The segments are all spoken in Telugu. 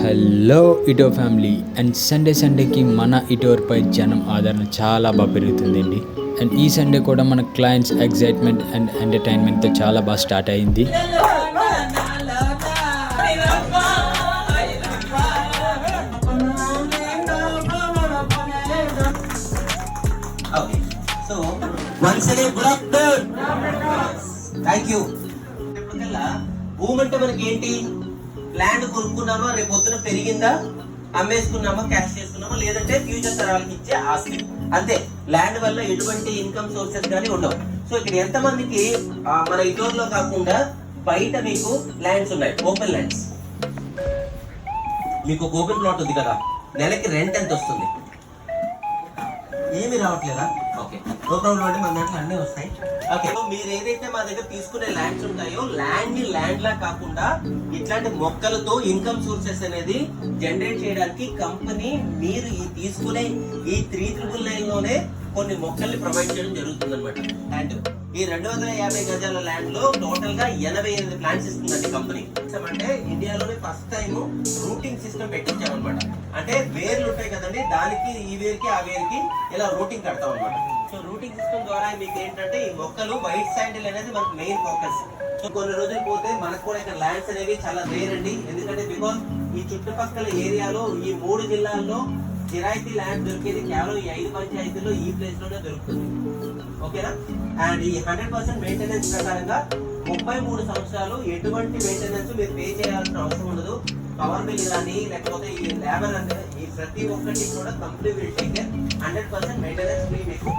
హలో ఇటో ఫ్యామిలీ అండ్ సండేకి మన ఇటోర్పై జనం ఆదరణ చాలా బాగా పెరుగుతుందండి. అండ్ ఈ సండే కూడా మన క్లయింట్స్ ఎగ్జైట్మెంట్ అండ్ ఎంటర్టైన్మెంట్తో చాలా బాగా స్టార్ట్ అయింది. భూమి అంటే మనకి ఏంటి? ల్యాండ్ కొనుక్కున్నామా, రేపు పొద్దున పెరిగిందా, అమ్మేసుకున్నామా, క్యాష్ చేసుకున్నామా, లేదంటే ఫ్యూచర్ తరాలకి ఇచ్చే ఆస్తి. అంతే. ల్యాండ్ వల్ల ఎటువంటి ఇన్కమ్ సోర్సెస్ కానీ ఉండవు. సో ఇక్కడ ఎంత మందికి మన ఇటోర్లో కాకుండా బయట మీకు ల్యాండ్స్ ఉన్నాయి, ఓపెన్ ల్యాండ్స్. మీకు ఒక ఓపెన్ ప్లాట్ ఉంది కదా, నెలకి రెంట్ ఎంత వస్తుంది? ఏమి రావట్లేదా? ఓకే, నో ప్రాబ్లం అండి, మన దాంట్లో అన్నీ వస్తాయి. ఓకే, మీరు ఏదైతే మా దగ్గర తీసుకునే ల్యాండ్స్ ఉంటాయో, ల్యాండ్ లా కాకుండా ఇట్లాంటి మొక్కలతో ఇన్కమ్ సోర్సెస్ అనేది జనరేట్ చేయడానికి కంపెనీ మీరు ఈ తీసుకునే ఈ 399 లోనే కొన్ని మొక్కల్ని ప్రొవైడ్ చేయడం జరుగుతుంది అనమాట. ల్యాండ్ ఈ 250 గజాల ల్యాండ్ లో టోటల్ గా 88 ప్లాంట్స్ ఇస్తుందండి కంపెనీ. అంటే ఇండియాలోనే ఫస్ట్ టైం రూటింగ్ సిస్టమ్ పెట్టించామన్నమాట. అంటే వేర్లు ఉంటాయి కదండి, దానికి ఈ వేరుకి ఆ వేరుకి ఇలా రూటింగ్ కడతాం అనమాట. సో రూటింగ్ సిస్టమ్ ద్వారా మీకు ఏంటంటే ఈ మొక్కలు వైట్ శాండిల్ అనేది మనకు మెయిన్ ఫోకస్. సో కొన్ని రోజులు పోతే మనకు కూడా ఇక్కడ ల్యాండ్స్ అనేవి చాలా రేర్ అండి. ఎందుకంటే బికాస్ ఈ చుట్టుపక్కల ఏరియాలో ఈ 3 జిల్లాల్లో కిరాయితీ ల్యాండ్ దొరికేది కేవలం ఈ 5 పంచాయతీల్లో ఈ ప్లేస్ లోనే దొరుకుతుంది. ఓకేనా? అండ్ ఈ 100% మెయింటెనెన్స్ ప్రకారంగా 33 సంవత్సరాలు ఎటువంటి మెయింటెనెన్స్ మీరు పే చేయాల్సిన అవసరం ఉండదు. పవర్ బిల్ కానీ లేకపోతే ఈ లేబర్ అంటే ఈ ప్రతి ఒక్కటి కూడా company will take care. 100% maintenance free. మీకు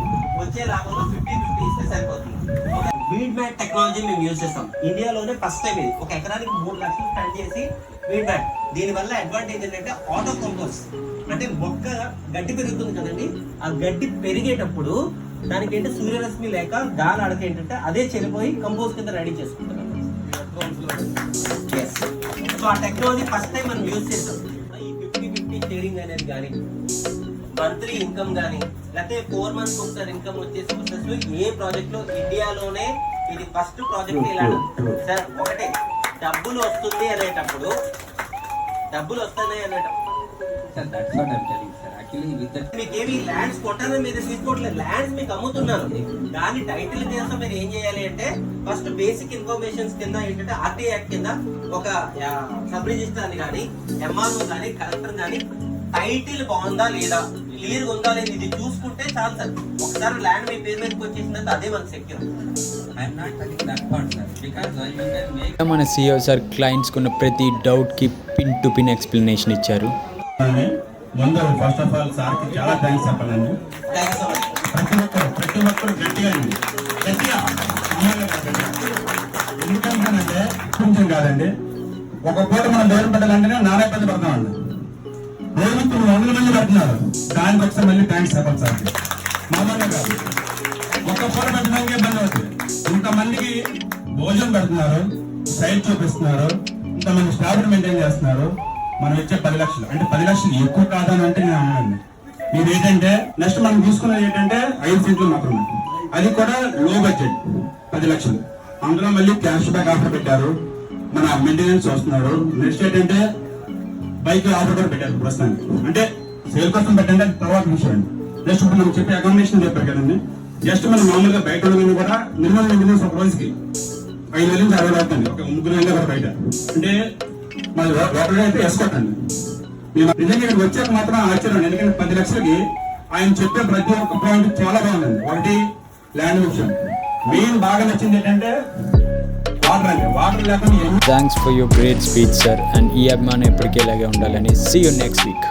వచ్చే లాభంలో 50-50 ఇస్తే సరిపోతుంది. వీడ్ మ్యాట్ టెక్నాలజీ మేము యూజ్ చేస్తాం. ఇండియాలోనే ఫస్ట్ టైం ఇది. ఒక ఎకరానికి 3 లక్షలు స్పెండ్ చేసి వీడ్ మ్యాట్. దీని వల్ల అడ్వాంటేజ్ ఏంటంటే ఆటో కంపోజ్. అంటే మొక్క గడ్డి పెరుగుతుంది కదండి, ఆ గడ్డి పెరిగేటప్పుడు దానికి ఏంటంటే సూర్యరశ్మి లేక గాలి ఆడితే ఏంటంటే అదే చెడిపోయి కంపోజ్ కింద రెడీ చేసుకుంటాం. సో ఆ టెక్నాలజీ ఫస్ట్ టైం మనం యూజ్ చేస్తాం. ఈ 50-50 షేరింగ్ అనేది కానీ, మంత్లీ ఇన్కమ్ కానీ, లేకపోతే 4 months ఒకసారి ఇన్కమ్ వచ్చే సోర్సెస్ ఏ ప్రాజెక్ట్ లో ఇండియాలోనే ఇది ఫస్ట్ ప్రాజెక్ట్. ఇలా సార్ ఒకటే డబ్బులు వస్తుంది అనేటప్పుడు మీకు ఏమి ల్యాండ్స్ కొట్టాలని మీరు తీసుకోవట్లేదు, ల్యాండ్స్ మీకు అమ్ముతున్నారు. దాని టైటిల్ కోసం మీరు ఏం చేయాలి అంటే ఫస్ట్ బేసిక్ ఇన్ఫర్మేషన్స్ కింద ఏంటంటే ఆర్టీఐ యాక్ట్ కింద ఒక సబ్ రిజిస్టర్ కానీ, ఎంఆర్ఓ కానీ, కలెక్టర్ కానీ టైటిల్ బాగుందా లేదా, క్లియర్ గా ఉందా లేదా, ఇది చూసుకుంటే చాలు సార్. ఒకసారి ల్యాండ్ మీ పేరు మీదకి వచ్చేసిందంటే అదే మనకు సెక్యూర్. మన CEO సార్ క్లయింట్స్ కున్న ప్రతి డౌట్ కి పిన్ టు పిన్ ఎక్స్ప్లెనేషన్ ఇచ్చారు. ముందు ఫస్ట్ ఆఫ్ ఆల్ సార్ కి చాలా థ్యాంక్స్ చెప్పాలండి. ప్రతి ఒక్కరు గట్టిగా ఎందుకంటే కొంచెం కాదండి, ఒక పూట మనం దేవుని పెట్టాలంటేనే నానా ఇబ్బంది పడతామండి. దేవునికి 100 మంది పడుతున్నారు, దానికి ఒకసారి మళ్ళీ థ్యాంక్స్ చెప్పాలి సార్. మామూలుగా కాదు, ఒక్క పూట పెట్టడానికి ఇబ్బంది అవుతుంది. ఇంతమందికి భోజనం పెడుతున్నారు, సైట్ చూపిస్తున్నారు, ఇంతమంది స్టాఫ్ మెయింటైన్ చేస్తున్నారు. మనం ఇచ్చే 10 లక్షలు అంటే 10 లక్షలు ఎక్కువ కాదని అంటే నేను అన్నాను. మీరు ఏంటంటే నెక్స్ట్ మనం చూసుకున్నది ఏంటంటే 5 సెంట్లు మాత్రమే, అది కూడా లో బడ్జెట్ 10 లక్షలు. అందులో మళ్ళీ క్యాష్ బ్యాక్ ఆఫర్ పెట్టారు, మన మెయింటెనెన్స్ వస్తున్నారు. నెక్స్ట్ ఏంటంటే బైక్ ఆఫర్ కూడా పెట్టారు ప్రస్తుతానికి. అంటే సేల్ కోసం పెట్టండి, అది తర్వాత విషయం అండి. నెక్స్ట్ ఇప్పుడు మనం చెప్పే అకామిడేషన్ చెప్పారు కదండి, జస్ట్ మనం మామూలుగా బయట కూడా మినిమం మెయింటెనెన్స్ ఒక రోజుకి 5,000 నుంచి 60,000 అవుతుంది. ఒక 3 నెలలు కూడా బయట అంటే మరి లోపల అయితే వేసుకోకండి. మేము నిజంగా ఇక్కడికి వచ్చాక మాత్రం ఆశ్చర్యం. ఎందుకంటే 10 లక్షలకి ఆయన చెప్పే ప్రతి ఒక్క పాయింట్ చాలా బాగుందండి. ఒకటి ల్యాండ్ విషయం మెయిన్ బాగా నచ్చింది ఏంటంటే వాటర్ అండి. వాటర్ లేకుండా thanks for your great speech sir. And ఈ అభిమానం ఎప్పటికీ ఇలాగే ఉండాలని. See you next week.